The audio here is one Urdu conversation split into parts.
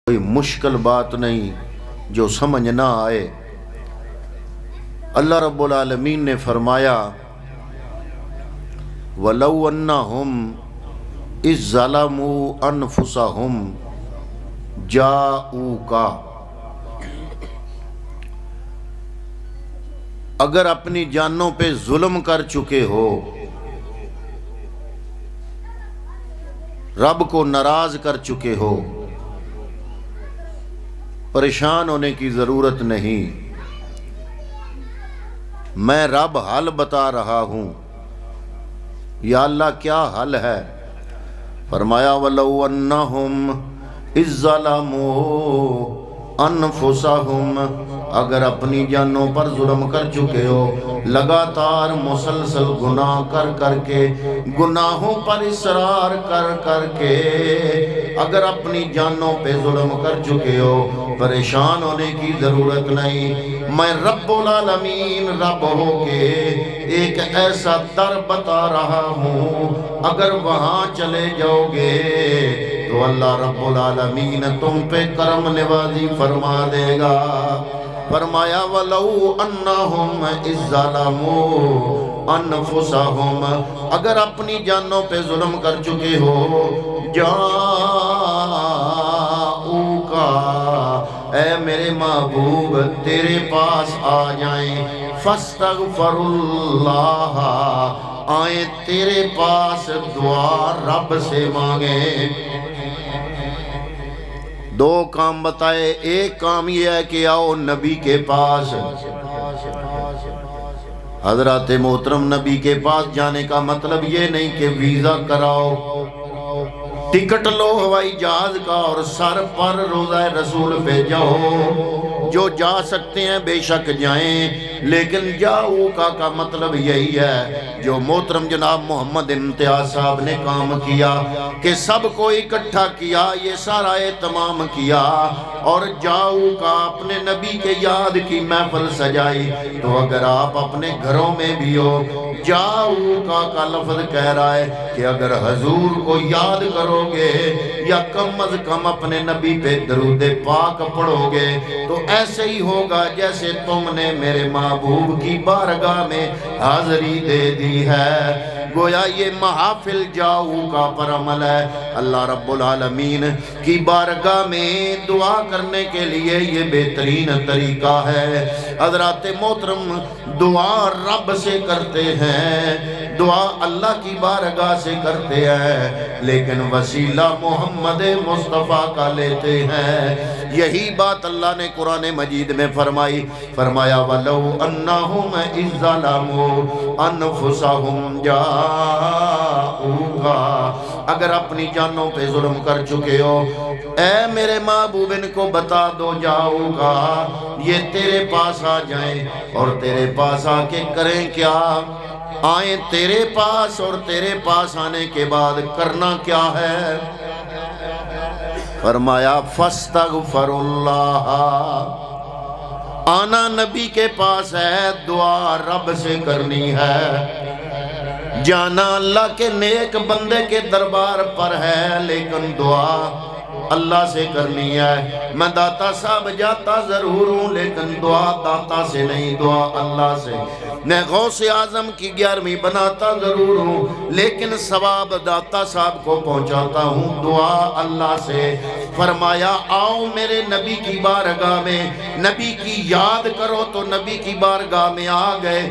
کوئی مشکل بات نہیں جو سمجھ نہ آئے۔ اللہ رب العالمین نے فرمایا وَلَوْ أَنَّهُمْ إِذْ ظَلَمُوا أَنفُسَهُمْ جَاءُوكَ، اگر اپنی جانوں پہ ظلم کر چکے ہو، رب کو ناراض کر چکے ہو، پریشان ہونے کی ضرورت نہیں، میں رب حل بتا رہا ہوں۔ یا اللہ کیا حل ہے؟ فرمایا وَلَوْ أَنَّهُمْ إِذْ ظَلَمُوا أَنفُسَهُمْ، اگر اپنی جانوں پر ظلم کر چکے ہو، لگاتار مسلسل گناہ کر کر کے، گناہوں پر اصرار کر کر کے اگر اپنی جانوں پہ ظلم کر چکے ہو، پریشان ہونے کی ضرورت نہیں، میں رب العالمین رب ہو کے ایک ایسا در بتا رہا ہوں، اگر وہاں چلے جاؤ گے تو اللہ رب العالمین تم پہ کرم نوازی فرما دے گا۔ فرمایا وَلَوْ أَنَّهُمْ إِذْ ظَلَمُوا أَنفُسَهُمْ، اگر اپنی جانوں پہ ظلم کر چکے ہو، جاءوکَ، اے میرے محبوب تیرے پاس آ جائیں، فَاسْتَغْفَرُ اللَّهَ، آئیں تیرے پاس دعا رب سے مانگیں۔ دو کام بتائے، ایک کام یہ ہے کہ آؤ نبی کے پاس۔ حضرات محترم، نبی کے پاس جانے کا مطلب یہ نہیں کہ ویزا کراؤ، ٹکٹ لو ہوائی جہاز کا اور سر پر روضہ رسول پہ جاؤ۔ جو جا سکتے ہیں بے شک جائیں، لیکن جاؤکا کا مطلب یہی ہے جو محترم جناب محمد امتیاز صاحب نے کام کیا کہ سب کو اکٹھا کیا، یہ سارا اہتمام کیا اور جاؤکا اپنے نبی کے یاد کی محفل سجائی۔ تو اگر آپ اپنے گھروں میں بھی ہو، جاؤکا کا لفظ کہہ رہا ہے کہ اگر حضور کو یاد کرو گے یا کم از کم اپنے نبی پہ درود پاک پڑھو گے تو ایسے ہی ہوگا جیسے تم نے میرے محبوب کی بارگاہ میں حاضری دے دی ہے۔ گویا یہ محافل جاؤکا پر عمل ہے۔ اللہ رب العالمین کی بارگاہ میں دعا کرنے کے لیے یہ بہترین طریقہ ہے۔ حضرات محترم، دعا رب سے کرتے ہیں، دعا اللہ کی بارگاہ سے کرتے ہیں، لیکن وسیلہ محمد مصطفیٰ کا لیتے ہیں۔ یہی بات اللہ نے قرآن مجید میں فرمائی، فرمایا وَلَوْ أَنَّهُمْ إِذْ ظَلَمُوا أَنفُسَهُمْ جَاءُوكَ، اگر اپنی جانوں پہ ظلم کر چکے ہو، اے میرے محبوب ان کو بتا دو جاؤکا، یہ تیرے پاس آ جائیں اور تیرے پاس آ کے کریں کیا؟ آئیں تیرے پاس، اور تیرے پاس آنے کے بعد کرنا کیا ہے؟ فرمایا فَاسْتَغْفَرُ اللَّهَ، آنا نبی کے پاس ہے، دعا رب سے کرنی ہے، جانا اللہ کے نیک بندے کے دربار پر ہے، لیکن دعا اللہ سے کرنی ہے۔ میں داتا صاحب جاتا ضرور ہوں، لیکن دعا داتا سے نہیں، دعا اللہ سے۔ میں غوث اعظم کی 11ویں بناتا ضرور ہوں، لیکن ثواب داتا صاحب کو پہنچاتا ہوں، دعا اللہ سے۔ فرمایا آؤ میرے نبی کی بارگاہ میں، نبی کی یاد کرو تو نبی کی بارگاہ میں آ گئے،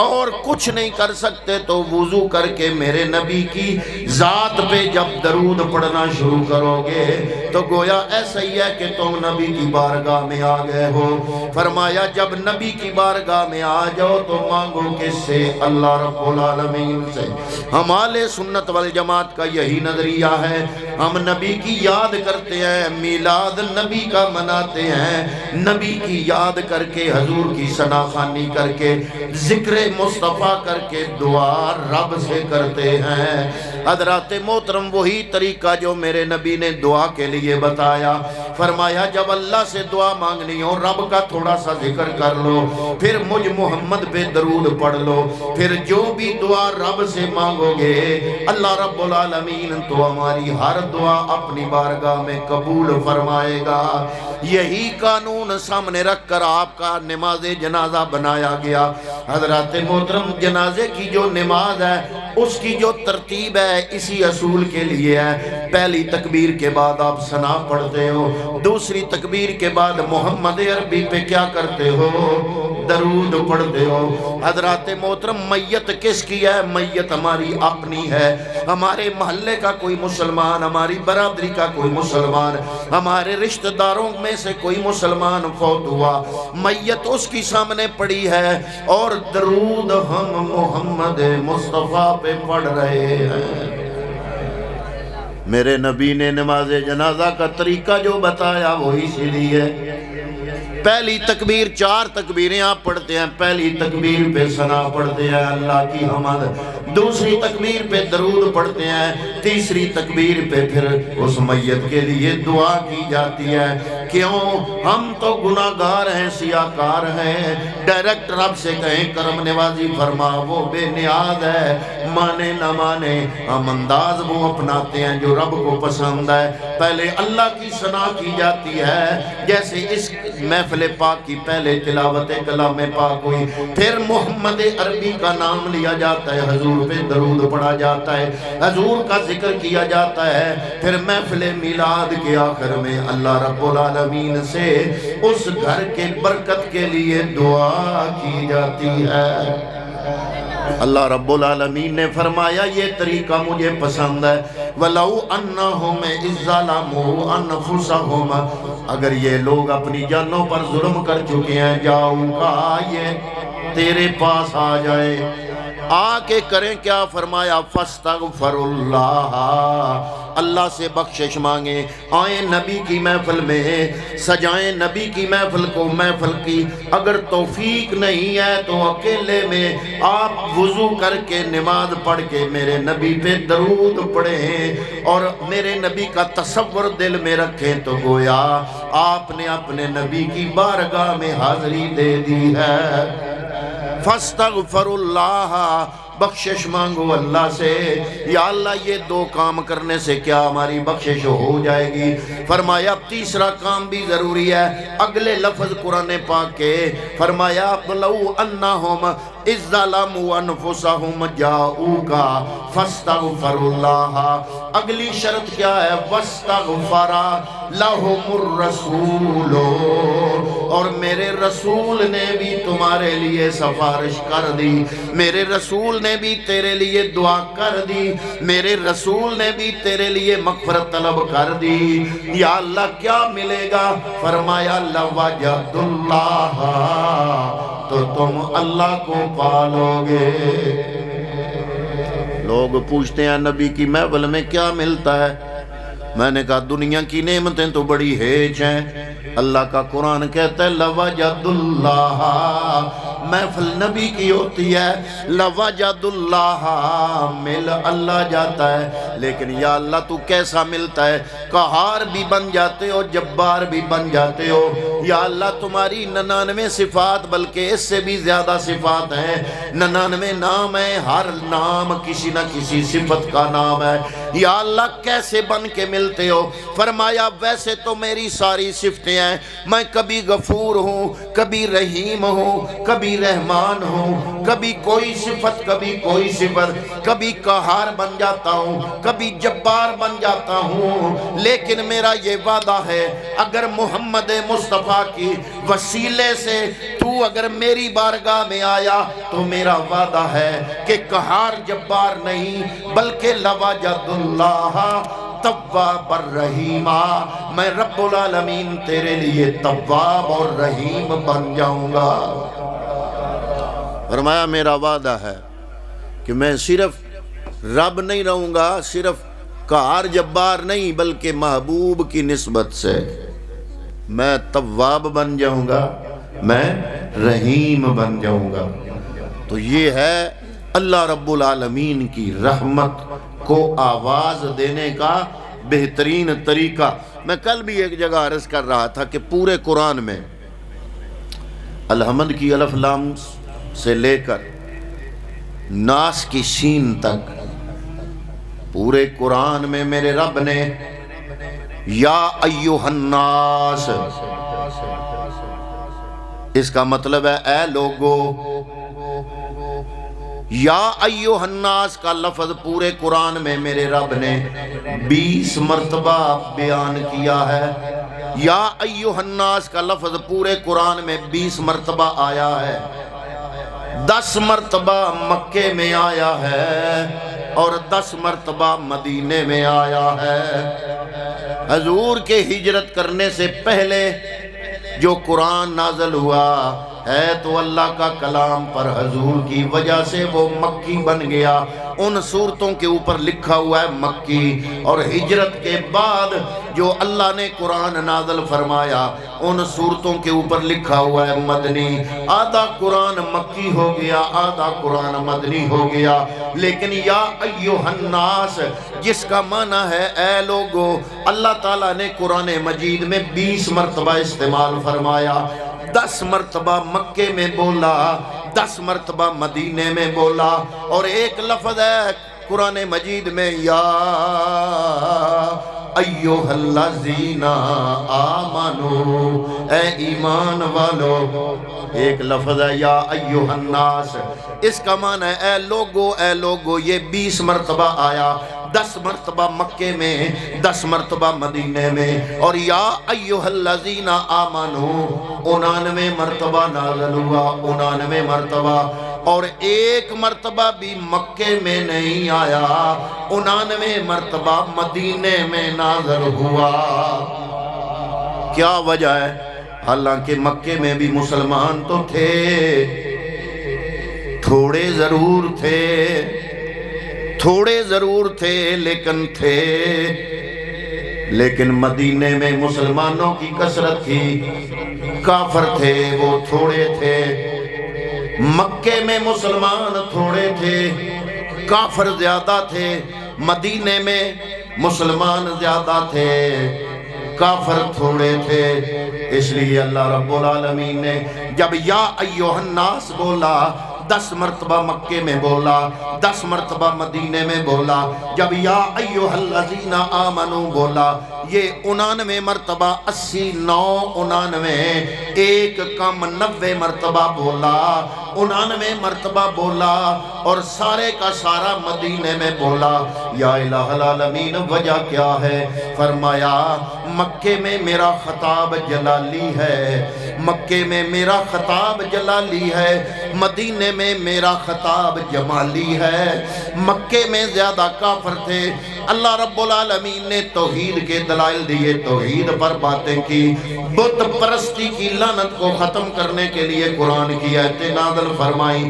اور کچھ نہیں کر سکتے تو وضو کر کے میرے نبی کی ذات پہ جب درود پڑھنا شروع کرو گے تو گویا ایسا ہی ہے کہ تم نبی کی بارگاہ میں آ گئے ہو۔ فرمایا جب نبی کی بارگاہ میں آ جاؤ تو مانگو کس سے؟ اللہ رب العالمین سے۔ ہمارے سنت والجماعت کا یہی نظریہ ہے، ہم نبی کی یاد کرتے ہیں، میلاد نبی کا مناتے ہیں، نبی کی یاد کر کے، حضور کی ثنا خوانی کر کے، ذکر مصطفیٰ کر کے دعا رب سے کرتے ہیں۔ حضرات محترم وہی طریقہ جو میرے نبی نے دعا کے لیے بتایا، فرمایا جب اللہ سے دعا مانگنی ہو رب کا تھوڑا سا ذکر کر لو، پھر مجھ محمد پہ درود پڑھ لو، پھر جو بھی دعا رب سے مانگو گے اللہ رب العالمین تو ہماری ہر دعا اپنی بارگاہ میں قبول فرمائے گا۔ یہی قانون سامنے رکھ کر آپ کا نماز جنازہ بنایا گیا۔ حضرات محترم جنازے کی جو نماز ہے اس کی جو ترتیب ہے اسی اصول کے لیے ہے۔ پہلی تکبیر کے بعد آپ ثنا پڑھتے ہو، دوسری تکبیر کے بعد محمد عربی پہ کیا کرتے ہو؟ درود پڑھتے ہو۔ حضرات محترم میت کس کی ہے؟ میت ہماری اپنی ہے، ہمارے محلے کا کوئی مسلمان، ہماری برادری کا کوئی مسلمان، ہمارے رشتہ داروں میں سے کوئی مسلمان فوت ہوا، میت اس کی سامنے پڑی ہے اور درود ہم محمد مصطفیٰ پہ پڑھ رہے ہیں۔ میرے نبی نے نماز جنازہ کا طریقہ جو بتایا وہ اسی لیے۔ پہلی تکبیر 4 تکبیریں آپ پڑھتے ہیں، پہلی تکبیر پہ ثنا پڑھتے ہیں اللہ کی حمد، دوسری تکبیر پہ درود پڑھتے ہیں، تیسری تکبیر پہ پھر اس میت کے لیے دعا کی جاتی ہے۔ کیوں؟ ہم تو گناہگار ہیں، سیاہکار ہیں، ڈائریکٹ رب سے کہیں کرم نوازی فرما، وہ بے نیاز ہے، مانے نہ مانے ہم انداز وہ اپناتے ہیں جو رب کو پسند ہے۔ پہلے اللہ کی ثنا کی جاتی ہے، جیسے اس محفل پاک کی پہلے تلاوت کلام پاک ہوئی، پھر محمد عربی کا نام لیا جاتا ہے، حضور پہ درود پڑھا جاتا ہے، حضور کا ذکر کیا جاتا ہے، پھر محفل میلاد کے آخر میں اللہ رب العالمین سے اس گھر کے برکت کے لیے دعا کی جاتی ہے۔ اللہ رب العالمین نے فرمایا یہ طریقہ مجھے پسند ہے۔ وَلَوْ أَنَّهُمْ إِذْ ظَلَمُوا أَنفُسَهُمْ، اگر یہ لوگ اپنی جانوں پر ظلم کر چکے ہیں، جاؤں کا یہ تیرے پاس آ جائے، آ کے کریں کیا؟ فرمایا فَاسْتَغْفِرُوا اللَّهَ، اللہ سے بخشش مانگیں، آئیں نبی کی محفل میں، سجائیں نبی کی محفل کو، محفل کی اگر توفیق نہیں ہے تو اکیلے میں آپ وضو کر کے نماز پڑھ کے میرے نبی پہ درود پڑھیں اور میرے نبی کا تصور دل میں رکھیں تو گویا آپ نے اپنے نبی کی بارگاہ میں حاضری دے دی ہے۔ فَاسْتَغْفِرُوا اللَّهَ، بخشش مانگو اللہ سے، یا اللہ یہ 2 کام کرنے سے کیا ہماری بخشش ہو جائے گی؟ فرمایا تیسرا کام بھی ضروری ہے، اگلے لفظ قرآن پاک کے، فرمایا لَوْ أَنَّهُمْ إِذْ ظَلَمُوا أَنفُسَهُمْ جَاءُوكَ فَاسْتَغْفِرُوا اللَّهَ، اگلی شرط کیا ہے؟ وَاسْتَغْفَرَ لَهُمُ الرَّسُولُ، اور میرے رسول نے بھی تمہارے لیے سفارش کر دی، میرے رسول نے بھی تیرے لیے دعا کر دی، میرے رسول نے بھی تیرے لیے مغفرت طلب کر دی۔ یا اللہ کیا ملے گا؟ فرمایا لَوَجَدُ اللَّهَ، تو تم اللہ کو پالو گے۔ لوگ پوچھتے ہیں نبی کی محفل میں کیا ملتا ہے؟ میں نے کہا دنیا کی نعمتیں تو بڑی ہیچ ہیں، اللہ کا قرآن کہتا ہے لَوَجَدُ اللَّهَ، محفل نبی کی ہوتی ہے، لَوَجَدُ اللَّهَ، مل اللہ جاتا ہے، لیکن یا اللہ تو کیسا ملتا ہے؟ قہار بھی بن جاتے ہو، جبار بھی بن جاتے ہو، یا اللہ تمہاری 99 صفات بلکہ اس سے بھی زیادہ صفات ہیں، 99 نام ہیں، ہر نام کسی نہ کسی صفت کا نام ہے، یا اللہ کیسے بن کے ملتے ہو؟ فرمایا ویسے تو میری ساری صفتیں ہیں، میں کبھی غفور ہوں، کبھی رحیم ہوں، کبھی رحمان ہوں، کبھی کوئی صفت کبھی کوئی صفت، کبھی قہار بن جاتا ہوں، کبھی جبار بن جاتا ہوں، لیکن میرا یہ وعدہ ہے اگر محمد مصطفیٰ کی وسیلے سے تو اگر میری بارگاہ میں آیا تو میرا وعدہ ہے کہ قہار جبار نہیں بلکہ لَوَجَدُ اللَّهَ تواب الرحیمہ، میں رب العالمین تیرے لیے تواب اور رحیم بن جاؤں گا۔ فرمایا میرا وعدہ ہے کہ میں صرف رب نہیں رہوں گا، صرف قہار جبار نہیں بلکہ محبوب کی نسبت سے میں تواب بن جاؤں گا، میں رحیم بن جاؤں گا۔ تو یہ ہے اللہ رب العالمین کی رحمت کو آواز دینے کا بہترین طریقہ۔ میں کل بھی ایک جگہ عرض کر رہا تھا کہ پورے قرآن میں الحمد کی الف لام سے لے کر ناس کی شین تک پورے قرآن میں میرے رب نے یا ایوہ الناس، اس کا مطلب ہے اے لوگو۔ یا ایوہ الناس کا لفظ پورے قرآن میں میرے رب نے 20 مرتبہ بیان کیا ہے۔ یا ایوہ الناس کا لفظ پورے قرآن میں 20 مرتبہ آیا ہے، 10 مرتبہ مکے میں آیا ہے اور 10 مرتبہ مدینے میں آیا ہے۔ حضور کے ہجرت کرنے سے پہلے جو قرآن نازل ہوا ہے تو اللہ کا کلام پر حضور کی وجہ سے وہ مکی بن گیا، ان صورتوں کے اوپر لکھا ہوا ہے مکی، اور ہجرت کے بعد جو اللہ نے قرآن نازل فرمایا ان صورتوں کے اوپر لکھا ہوا ہے مدنی۔ آدھا قرآن مکی ہو گیا، آدھا قرآن مدنی ہو گیا، لیکن یا ایوہ الناس جس کا معنی ہے اے لوگو، اللہ تعالیٰ نے قرآن مجید میں 20 مرتبہ استعمال فرمایا، 10 مرتبہ مکے میں بولا، 10 مرتبہ مدینے میں بولا، اور ایک لفظ ہے قرآن مجید میں یا ایوہ الذین آمنو، اے ایمان والو، ایک لفظ ہے یا ایوہ الناس، اس کا معنی ہے اے لوگو، اے لوگو، یہ 20 مرتبہ آیا، 10 مرتبہ مکے میں، 10 مرتبہ مدینے میں، اور یا ایوہ الذین آمنو 99 مرتبہ نازل ہوا، 99 مرتبہ، اور ایک مرتبہ بھی مکے میں نہیں آیا، 99 مرتبہ مدینے میں نازل ہوا۔ کیا وجہ ہے؟ حالانکہ مکے میں بھی مسلمان تو تھے، تھوڑے ضرور تھے، تھوڑے ضرور تھے لیکن تھے، لیکن مدینے میں مسلمانوں کی کثرت تھی، کافر تھے وہ تھوڑے تھے۔ مکے میں مسلمان تھوڑے تھے، کافر زیادہ تھے، مدینے میں مسلمان زیادہ تھے، کافر تھوڑے تھے۔ اس لیے اللہ رب العالمین نے جب یا ایوہ الناس بولا، 10 مرتبہ مکے میں بولا، 10 مرتبہ مدینے میں بولا، جب یا ایوہ الذین آمنو بولا، یہ 99 مرتبہ، 80 9 99 ایک کم 90 مرتبہ بولا، 99 مرتبہ بولا، اور سارے کا سارا مدینے میں بولا۔ یا الہ العالمین وجہ کیا ہے؟ فرمایا مکے میں میرا خطاب جلالی ہے، مکے میں میرا خطاب جلالی ہے، مدینے میں میرا خطاب جمالی ہے۔ مکے میں زیادہ کافر تھے، اللہ رب العالمین نے توحید کے دلائل دیے، توحید پر باتیں کی، بت پرستی کی لعنت کو ختم کرنے کے لیے قرآن کی آیتیں نازل فرمائی۔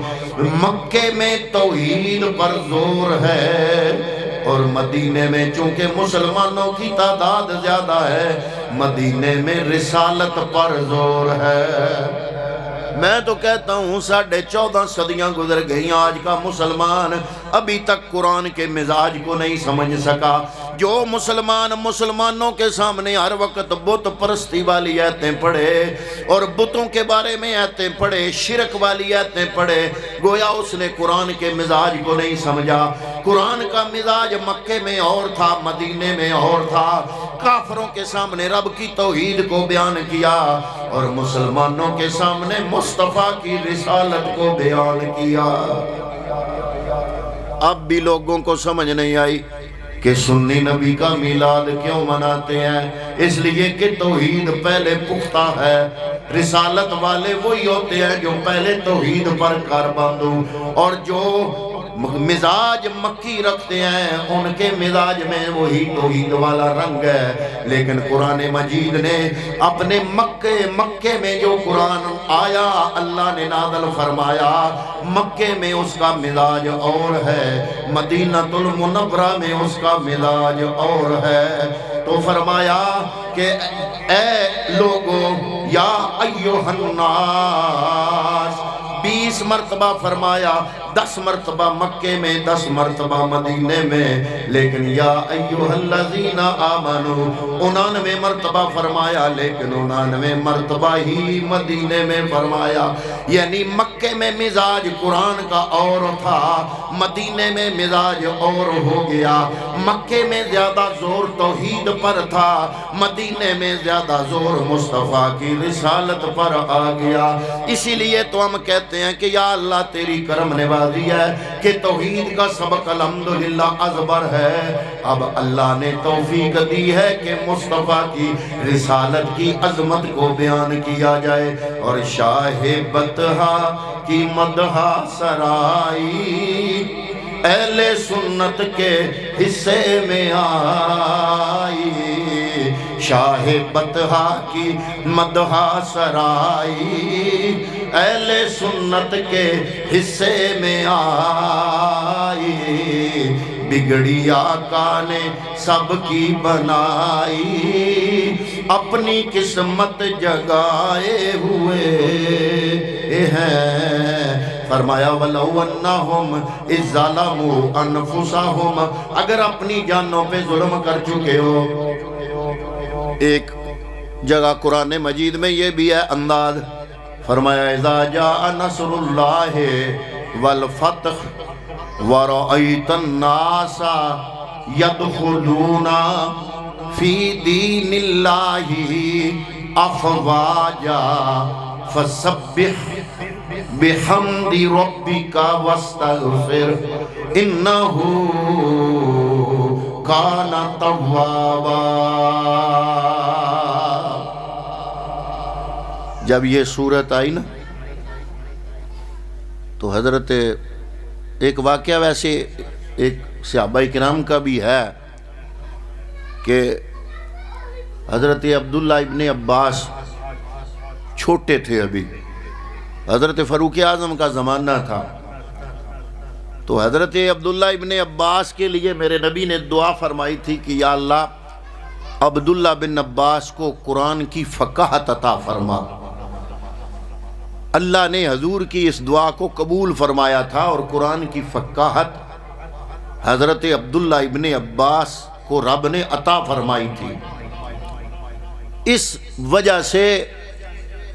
مکے میں توحید پر زور ہے، اور مدینے میں چونکہ مسلمانوں کی تعداد زیادہ ہے، مدینے میں رسالت پر زور ہے۔ میں تو کہتا ہوں 14.5 صدیاں گزر گئیں، آج کا مسلمان ابھی تک قرآن کے مزاج کو نہیں سمجھ سکا۔ جو مسلمان مسلمانوں کے سامنے ہر وقت بت پرستی والی آیتیں پڑھے اور بتوں کے بارے میں آیتیں پڑھے، شرک والی آیتیں پڑھے، گویا اس نے قرآن کے مزاج کو نہیں سمجھا۔ قرآن کا مزاج مکے میں اور تھا، مدینے میں اور تھا۔ کافروں کے سامنے رب کی توحید کو بیان کیا اور مسلمانوں کے سامنے مصطفیٰ کی رسالت کو بیان کیا۔ اب بھی لوگوں کو سمجھ نہیں آئی کہ سنی نبی کا میلاد کیوں مناتے ہیں؟ اس لیے کہ توحید پہلے پختہ ہے، رسالت والے وہی ہوتے ہیں جو پہلے توحید پر کار باندھوں، اور جو مزاج مکی رکھتے ہیں ان کے مزاج میں وہی توحید والا رنگ ہے۔ لیکن قرآن مجید نے اپنے مکے میں جو قرآن آیا اللہ نے نازل فرمایا، مکے میں اس کا مزاج اور ہے، مدینہ المنورہ میں اس کا مزاج اور ہے۔ تو فرمایا کہ اے لوگو یا ایوہ الناس، 20 20 مرتبہ فرمایا، 10 مرتبہ مکے میں، 10 مرتبہ مدینے میں، لیکن یا ایوہ الذین آمنو 99 مرتبہ فرمایا، لیکن 99 مرتبہ ہی مدینے میں فرمایا۔ یعنی مکے میں مزاج قرآن کا اور تھا، مدینے میں مزاج اور ہو گیا۔ مکے میں زیادہ زور توحید پر تھا، مدینے میں زیادہ زور مصطفیٰ کی رسالت پر آ گیا۔ اسی لیے تو ہم کہتے ہیں کہ یا اللہ تیری کرم نوازی ہے کہ توحید کا سبق الحمدللہ ازبر ہے۔ اب اللہ نے توفیق دی ہے کہ مصطفیٰ کی رسالت کی عظمت کو بیان کیا جائے، اور شاہ بطحہ کی مدحہ سرائی اہل سنت کے حصے میں آئی، شاہ بطحہ کی مدحہ سرائی اہل سنت کے حصے میں آئی، بگڑی آقا نے سب کی بنائی، اپنی قسمت جگائے ہوئے ہیں۔ فرمایا وَلَوْ أَنَّهُمْ إِذْ ظَلَمُوا أَنفُسَهُمْ، اگر اپنی جانوں پہ ظلم کر چکے ہو۔ ایک جگہ قرآن مجید میں یہ بھی ہے انداز، فرمایا اذا جاء نصر اللہ والفتح ورأيت الناس يدخلون في دين الله أفواجا فسبح بحمد ربك واستغفر إنه كان توابا۔ جب یہ صورت آئی نا تو حضرت ایک واقعہ ویسے ایک صحابہ کرام کا بھی ہے کہ حضرت عبداللہ ابن عباس چھوٹے تھے ابھی، حضرت فاروق اعظم کا زمانہ تھا، تو حضرت عبداللہ ابن عباس کے لیے میرے نبی نے دعا فرمائی تھی کہ یا اللہ عبداللہ بن عباس کو قرآن کی فقاہت عطا فرما۔ اللہ نے حضور کی اس دعا کو قبول فرمایا تھا، اور قرآن کی فقاہت حضرت عبداللہ ابن عباس کو رب نے عطا فرمائی تھی۔ اس وجہ سے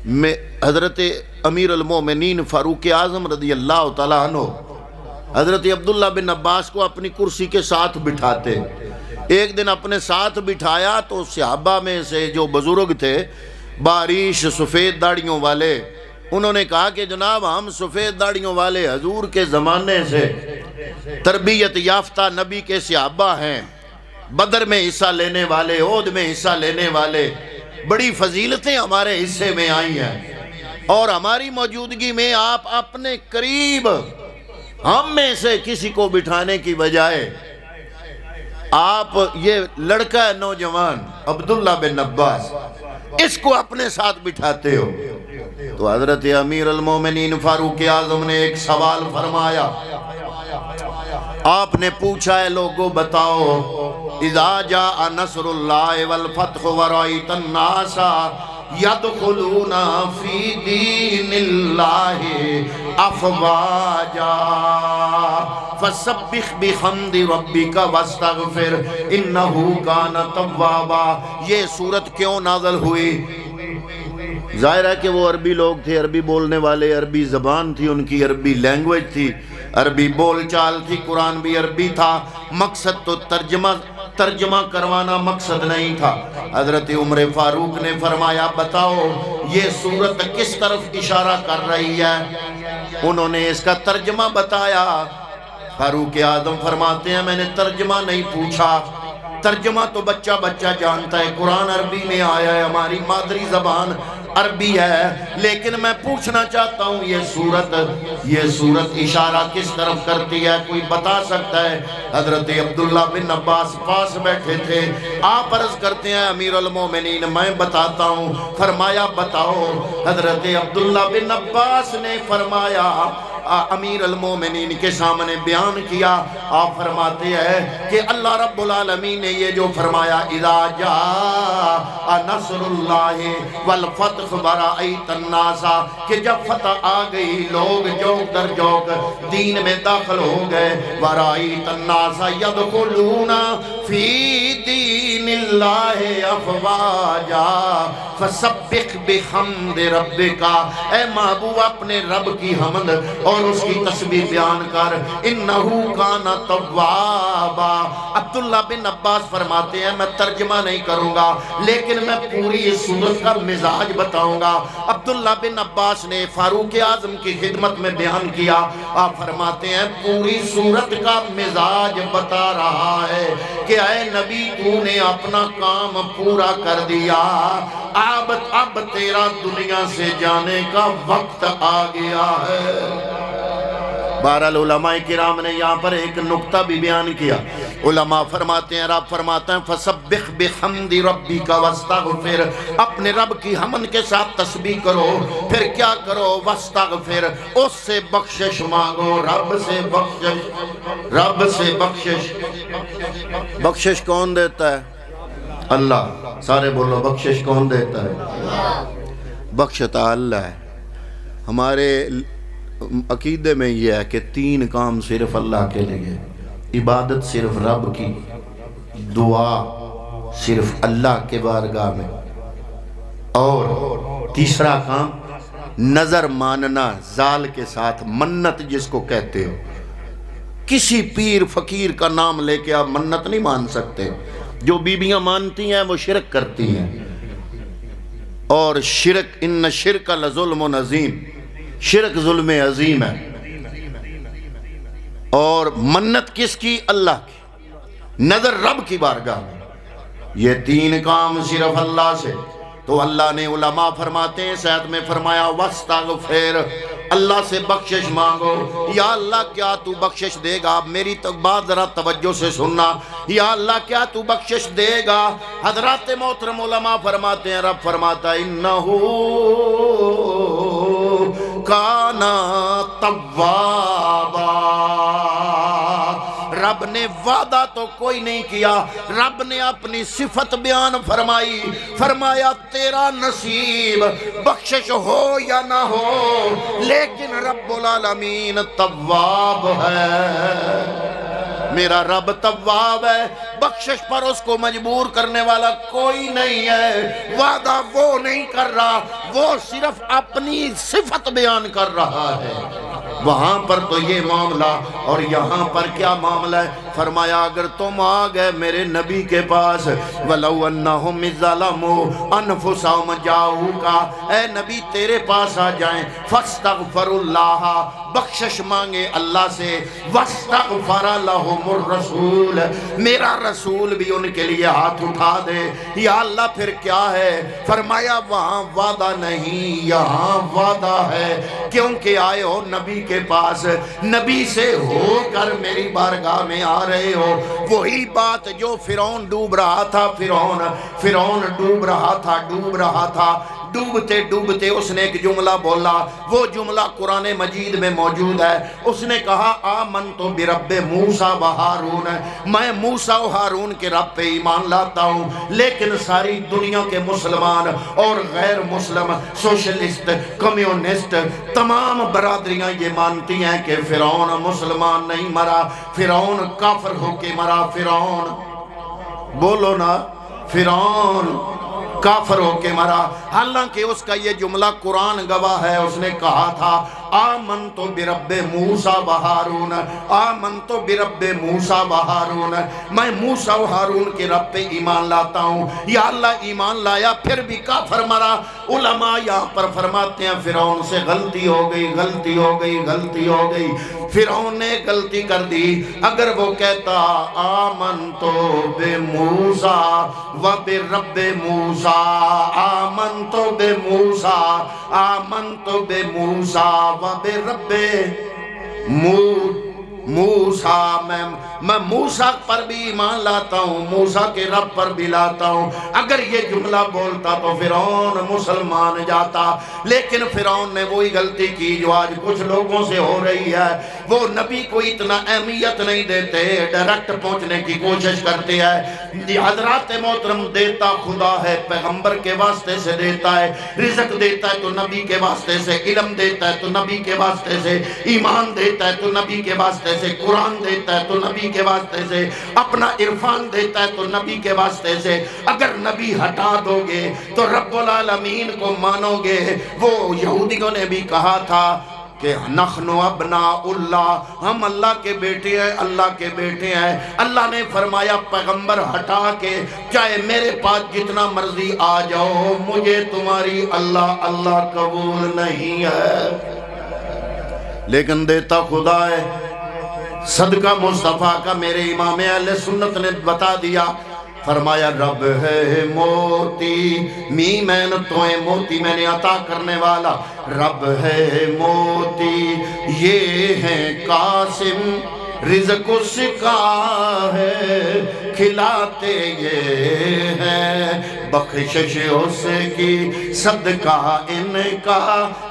میں حضرت امیر المومنین فاروق اعظم رضی اللہ تعالیٰ عنہ حضرت عبداللہ بن عباس کو اپنی کرسی کے ساتھ بٹھاتے۔ ایک دن اپنے ساتھ بٹھایا تو صحابہ میں سے جو بزرگ تھے، باریش سفید داڑھیوں والے، انہوں نے کہا کہ جناب ہم سفید داڑھیوں والے حضور کے زمانے سے تربیت یافتہ نبی کے صحابہ ہیں، بدر میں حصہ لینے والے، عہد میں حصہ لینے والے، بڑی فضیلتیں ہمارے حصے میں آئی ہیں، اور ہماری موجودگی میں آپ اپنے قریب ہم میں سے کسی کو بٹھانے کی بجائے آپ یہ لڑکا ہے نوجوان عبداللہ بن عباس، اس کو اپنے ساتھ بٹھاتے ہو۔ تو حضرت امیر المومنین فاروق اعظم نے ایک سوال فرمایا، آپ نے پوچھا ہے لوگوں بتاؤ اذا جاء نصر اللہ والفتح ورأيت الناس يدخلون في دين الله افواجا فسبح بحمد ربك واستغفر انه كان توابا، یہ سورت کیوں نازل ہوئی؟ ظاہر ہے کہ وہ عربی لوگ تھے، عربی بولنے والے، عربی زبان تھی ان کی، عربی لینگویج تھی، عربی بول چال تھی، قرآن بھی عربی تھا، مقصد تو ترجمہ کروانا مقصد نہیں تھا۔ حضرت عمر فاروق نے فرمایا بتاؤ یہ سورت کس طرف اشارہ کر رہی ہے؟ انہوں نے اس کا ترجمہ بتایا۔ فاروق اعظم فرماتے ہیں میں نے ترجمہ نہیں پوچھا، ترجمہ تو بچہ جانتا ہے، قرآن عربی میں آیا ہے، ہماری مادری زبان عربی ہے، لیکن میں پوچھنا چاہتا ہوں یہ سورت اشارہ کس طرف کرتی ہے؟ کوئی بتا سکتا ہے؟ حضرت عبداللہ بن عباس پاس بیٹھے تھے، آپ عرض کرتے ہیں امیر المومنین میں بتاتا ہوں۔ فرمایا بتاؤ۔ حضرت عبداللہ بن عباس نے فرمایا امیر المومنین کے سامنے بیان کیا۔ آپ فرماتے ہیں کہ اللہ رب العالمین نے یہ جو فرمایا اذا جاء نصر اللہ والفتح ورأیت الناس، کہ جب فتح آ گئی لوگ جوک در جوک دین میں داخل ہو گئے، ورأیت الناس یدخلون فی دین اللہ افواجا فسبح بحمد ربک، اے محبوب اپنے رب کی حمد اور اس کی تسبیح بیان کر، انہو کان توابا۔ عبداللہ بن عباس فرماتے ہیں میں ترجمہ نہیں کروں گا لیکن میں پوری اس سورت کا مزاج بتاؤں گا۔ عبداللہ بن عباس نے فاروق اعظم کی خدمت میں بیان کیا، آپ فرماتے ہیں پوری سورت کا مزاج بتا رہا ہے کہ اے نبی تو نے اپنا کام پورا کر دیا، اب تیرا دنیا سے جانے کا وقت آ گیا ہے۔ بہرحال علماء کرام نے یہاں پر ایک نقطہ بھی بیان کیا۔ علماء فرماتے ہیں، رب فرماتے ہیں فَسَبِّحْ بِحَمْدِ رَبِّكَ وَاسْتَغْفِرْ، اپنے رب کی حمد کے ساتھ تسبیح کرو، پھر کیا کرو؟ وَاسْتَغْفِرْ، اس سے بخشش مانگو، رب سے بخشش، رب سے بخشش۔ بخشش کون دیتا ہے؟ اللہ۔ سارے بولو بخشش کون دیتا ہے؟ بخشتا اللہ ہے۔ ہمارے عقیدے میں یہ ہے کہ 3 کام صرف اللہ کے لیے، عبادت صرف رب کی، دعا صرف اللہ کے بارگاہ میں، اور تیسرا کام نظر ماننا ذال کے ساتھ، منت جس کو کہتے ہو۔ کسی پیر فقیر کا نام لے کے آپ منت نہیں مان سکتے۔ جو بیویاں مانتی ہیں وہ شرک کرتی ہیں، اور شرک ان شرک لظلم عظیم، شرک ظلم عظیم ہے۔ اور منت کس کی؟ اللہ کی، نظر رب کی بارگاہ میں۔ یہ 3 کام صرف اللہ سے، تو اللہ نے علماء فرماتے ہیں ساتھ میں فرمایا وَاسْتَغْفِرْ، اللہ سے بخشش مانگو۔ یا اللہ کیا تو بخشش دے گا؟ میری بات ذرا توجہ سے سننا، یا اللہ کیا تو بخشش دے گا؟ حضرات محترم علماء فرماتے ہیں، رب فرماتا ہے انہو کانا توابا۔ رب نے وعدہ تو کوئی نہیں کیا، رب نے اپنی صفت بیان فرمائی، فرمایا تیرا نصیب بخشش ہو یا نہ ہو لیکن رب العالمین تواب ہے۔ میرا رب تواب ہے، بخشش پر اس کو مجبور کرنے والا کوئی نہیں ہے۔ وعدہ وہ نہیں کر رہا، وہ صرف اپنی صفت بیان کر رہا ہے۔ وہاں پر تو یہ معاملہ، اور یہاں پر کیا معاملہ ہے؟ فرمایا اگر تم آ گئے میرے نبی کے پاس، وَلَوْ أَنَّهُمْ إِذْ ظَلَمُوا أَنفُسَهُمْ جَاءُوكَ، اے نبی تیرے پاس آ جائیں، فَاسْتَغْفَرُوا اللَّهَ، بخشش مانگے اللہ سے، وَاسْتَغْفَرَ لَهُمُ الرَّسُولُ، میرا رسول بھی ان کے لیے ہاتھ اٹھا دے، یا اللہ پھر کیا ہے؟ فرمایا وہاں وعدہ نہیں، یہاں وعدہ ہے، کیونکہ آئے ہو نبی کے پاس، نبی سے ہو کر میری بارگاہ میں آ رہے ہو۔ وہی بات جو فرعون ڈوب رہا تھا، فرعون ڈوب رہا تھا، ڈوبتے ڈوبتے اس نے ایک جملہ بولا، وہ جملہ قرآن مجید میں موجود ہے۔ اس نے کہا آمنت برب موسیٰ و ہارون، میں موسیٰ و ہارون کے رب پہ ایمان لاتا ہوں، لیکن ساری دنیا کے مسلمان اور غیر مسلم، سوشلسٹ، کمیونسٹ، تمام برادریاں یہ مانتی ہیں کہ فرعون مسلمان نہیں مرا، فرعون کافر ہو کے مرا۔ فرعون بولو نا، فرعون کافر ہو کے مرا، حالانکہ اس کا یہ جملہ قرآن گواہ ہے۔ اس نے کہا تھا آمنت برب موسیٰ و ہارون، آمنت برب موسیٰ و ہارون، میں موسیٰ و ہارون کے رب پہ ایمان لاتا ہوں۔ یا اللہ ایمان لایا پھر بھی کافر مرا۔ علماء یہاں پر فرماتے ہیں فرعون سے غلطی ہو گئی، فرعون نے غلطی کر دی۔ اگر وہ کہتا آمنت بموسیٰ و برب موسیٰ، آمنت بموسیٰ، آمنت بموسیٰ و برب موسیٰ میں موسیٰ پر بھی ایمان لاتا ہوں، موسیٰ کے رب پر بھی لاتا ہوں۔ اگر یہ جملہ بولتا تو فرعون مسلمان جاتا، لیکن فرعون نے وہی غلطی کی جو آج کچھ لوگوں سے ہو رہی ہے۔ وہ نبی کو اتنا اہمیت نہیں دیتے، ڈائریکٹ پہنچنے کی کوشش کرتے ہیں۔ حضرات محترم، دیتا خدا ہے، پیغمبر کے واسطے سے دیتا ہے، رزق دیتا ہے تو نبی کے واسطے سے، علم دیتا ہے تو نبی کے واسطے سے، ایمان دیتا ہے تو نبی کے واسطے سے، قرآن دیتا ہے تو نبی کے واسطے سے، اپنا عرفان دیتا ہے تو نبی کے واسطے سے۔ اگر نبی ہٹا دو گے تو رب العالمین کو مانو گے۔ وہ یہودیوں نے بھی کہا تھا کہ نحن ابناء اللہ، ہم اللہ کے بیٹے ہیں، اللہ کے بیٹے ہیں۔ اللہ نے فرمایا پیغمبر ہٹا کے چاہے میرے پاس جتنا مرضی آ جاؤ، مجھے تمہاری اللہ اللہ قبول نہیں ہے، لیکن دیتا خدا ہے۔ صدقہ مصطفیٰ کا میرے امام اہل سنت نے بتا دیا، فرمایا رب ہے موتی، مین توئے موتی میں نے عطا کرنے والا، رب ہے موتی، یہ ہے قاسم، رزق اس کا ہے، کھلاتے یہ ہیں، بخشش اس کی، صدقہ ان کا۔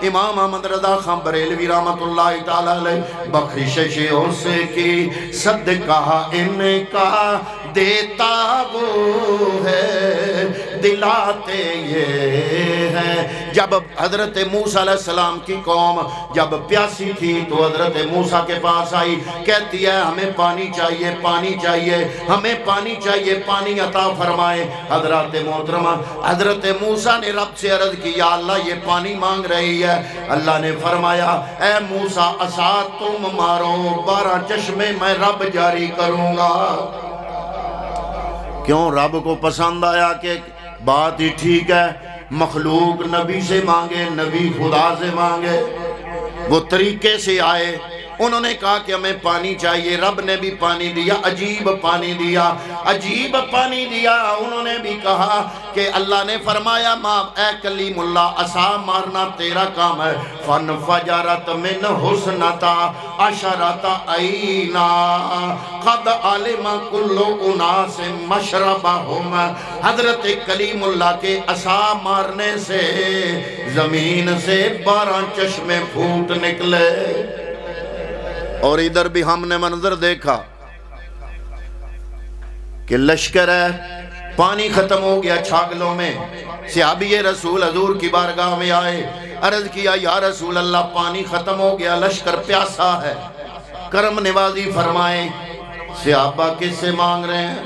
امام احمد رضا خان بریلوی رحمت اللہ تعالیٰ علیہ، بخشش اس کی، صدقہ ان کا، دیتا وہ ہے، دلاتے یہ ہیں۔ جب حضرت موسیٰ علیہ السلام کی قوم جب پیاسی تھی تو حضرت موسیٰ کے پاس آئی، کہتی ہے ہمیں پانی چاہیے، پانی چاہیے، ہمیں پانی چاہیے، پانی عطا فرمائے۔ حضرت محترمہ، حضرت موسیٰ نے رب سے عرض کی، یا اللہ یہ پانی مانگ رہی ہے۔ اللہ نے فرمایا اے موسیٰ عصا تم مارو، 12 چشمے میں رب جاری کروں گا۔ کیوں؟ رب کو پسند آیا کہ بات ہی ٹھیک ہے، مخلوق نبی سے مانگے، نبی خدا سے مانگے۔ وہ طریقے سے آئے، انہوں نے کہا کہ ہمیں پانی چاہیے، رب نے بھی پانی دیا، عجیب پانی دیا، عجیب پانی دیا۔ انہوں نے بھی کہا کہ اللہ نے فرمایا اے کلیم اللہ، عصا مارنا تیرا کام ہے۔ فَانْفَجَرَتْ مِنْ حُسْنَتَا عَشَرَةَ عَيْنًا قَدْ عَلِمَ كُلُّ أُنَاسٍ مَشْرَبَهُمْ۔ حضرت کلیم اللہ کے عصا مارنے سے زمین سے 12 چشمے پھوٹ نکلے۔ اور ادھر بھی ہم نے منظر دیکھا کہ لشکر ہے، پانی ختم ہو گیا چھاگلوں میں۔ صحابی رسول حضور کی بارگاہ میں آئے، عرض کیا یا رسول اللہ پانی ختم ہو گیا، لشکر پیاسا ہے، کرم نوازی فرمائیں۔ صحابہ کس سے مانگ رہے ہیں؟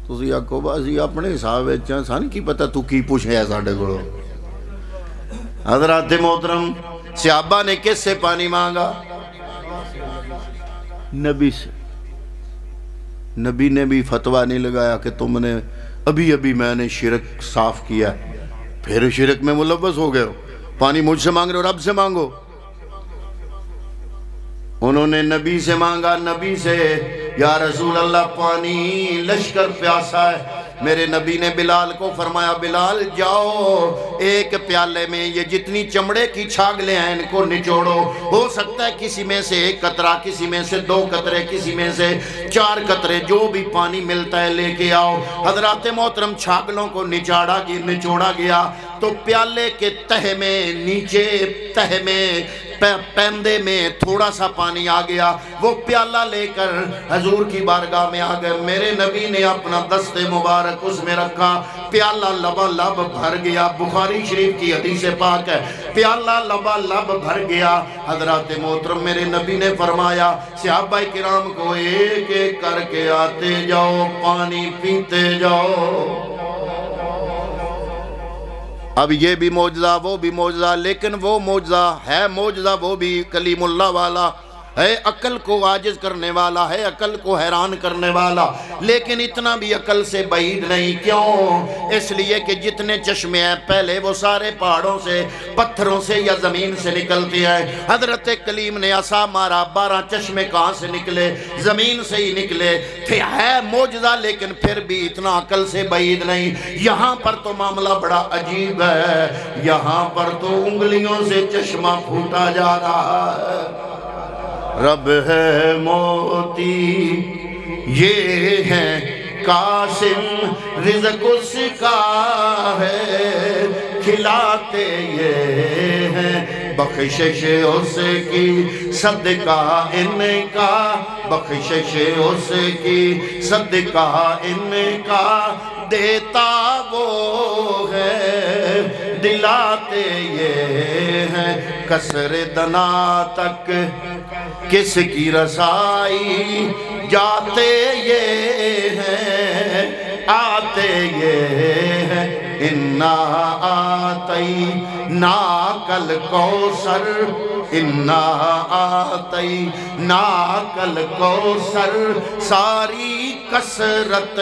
تسی آکھو بازی اپنے حساب اچھا سان کی پتہ تو کی پوچھے ہے ساڑھے گڑو۔ حضرات محترم، صحابہ نے کس سے پانی مانگا؟ نبی سے۔ نبی نے بھی فتویٰ نہیں لگایا کہ تم نے ابھی میں نے شرک صاف کیا، پھر شرک میں ملوث ہو گئے ہو، پانی مجھ سے مانگ رہے ہو، رب سے مانگو۔ انہوں نے نبی سے مانگا، نبی سے، یا رسول اللہ پانی، لشکر پیاسا ہے۔ میرے نبی نے بلال کو فرمایا بلال جاؤ، ایک پیالے میں یہ جتنی چمڑے کی چھاگلیں ہیں ان کو نچوڑو، ہو سکتا ہے کسی میں سے 1 قطرہ، کسی میں سے 2 قطرے، کسی میں سے 4 قطرے، جو بھی پانی ملتا ہے لے کے آؤ۔ حضرات محترم، چھاگلوں کو نچوڑا گیا تو پیالے کے تہ میں، نیچے تہ میں، پیندے میں تھوڑا سا پانی آ گیا۔ وہ پیالہ لے کر حضور کی بارگاہ میں آ گئے، میرے نبی نے اپنا دست مبارک اس میں رکھا، پیالہ لبا بھر گیا۔ بخاری شریف کی حدیث پاک ہے، پیالہ لبا بھر گیا۔ حضرات محترم، میرے نبی نے فرمایا صحابہ کرام کو ایک ایک کر کے آتے جاؤ، پانی پیتے جاؤ۔ اب یہ بھی معجزہ، وہ بھی معجزہ، لیکن وہ معجزہ ہے، معجزہ وہ بھی کلیم اللہ والا۔ ہے عقل کو عاجز کرنے والا ہے، عقل کو حیران کرنے والا، لیکن اتنا بھی عقل سے بعید نہیں۔ کیوں؟ اس لیے کہ جتنے چشمے ہیں پہلے وہ سارے پہاڑوں سے، پتھروں سے یا زمین سے نکلتے ہیں۔ حضرت کلیم نے عصا مارا، 12 چشمے کہاں سے نکلے؟ زمین سے ہی نکلے تھے۔ ہے معجزہ لیکن پھر بھی اتنا عقل سے بعید نہیں۔ یہاں پر تو معاملہ بڑا عجیب ہے، یہاں پر تو انگلیوں سے چشمہ پھوٹا جا رہا ہے۔ رب ہے موتی یہ ہے قاسم، رزق اس کا ہے کھلاتے یہ ہیں، بخشش اس کی صدقہ ان کا، بخشش اس کی صدقہ ان کا، دیتا وہ ہے دلاتے یہ ہیں، کسر دنا تک کس کی رسائی، جاتے یہ ہیں آتے یہ ہیں، انا آتینا کل کوثر، انا آتینا کل کوثر، ساری کثرت